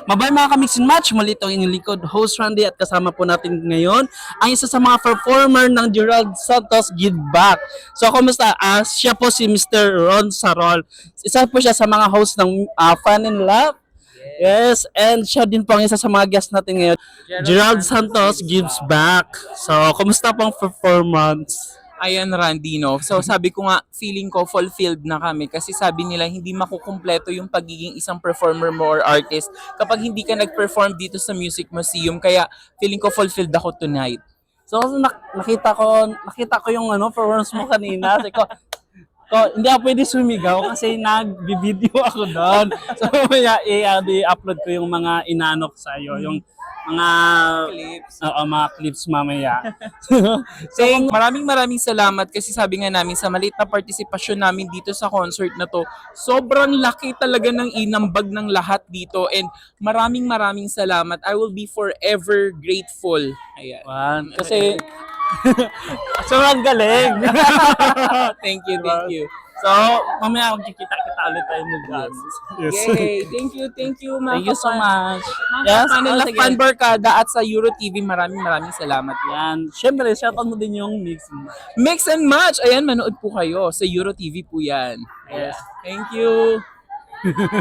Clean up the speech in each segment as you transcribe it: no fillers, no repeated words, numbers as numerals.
Mabay mga ka-mix and match, muli itong inyong likod, host Randy, at kasama po natin ngayon ang isa sa mga performer ng Gerald Santos Give Back. So, kumusta? Siya po si Mr. Ron Sarol. Isa po siya sa mga host ng Fun and Love. Yes, and siya din po ang isa sa mga guest natin ngayon. Gerald Santos Gives Back. So, kumusta pong performance? Ayan, Randy, no? So sabi ko nga, feeling ko fulfilled na kami kasi sabi nila hindi makukumpleto yung pagiging isang performer mo or artist kapag hindi ka nag-perform dito sa Music Museum. Kaya feeling ko fulfilled ako tonight. So, nakita ko yung performance mo kanina. Sabi ko, hindi ako pwede sumigaw kasi nag-video ako doon. So, i-upload ko yung mga inanok sa iyo, yung mga Clips. mga clips mamaya. So, maraming salamat kasi sabi nga namin sa maliit na partisipasyon namin dito sa concert na to, sobrang laki talaga ng inambag ng lahat dito and maraming salamat. I will be forever grateful. Ayan. Kasi sobrang galing. Thank you. So, mamaya magkikita-kita ulit tayo mag-dance. Yes. Yay! Thank you mga Thank you so kapan- much. Mga Yes, Panela sige. Fan Barkada at sa Euro TV, maraming salamat. Yan. Siyempre, shoutout mo din yung mix. Mix and match! Ayan, manood po kayo. Sa Euro TV po yan. Yes. Thank you.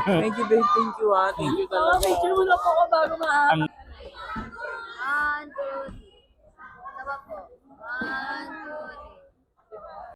Thank you, babe. Thank you, Thank you talaga. Picture muna po ako bago ma- 1, 2,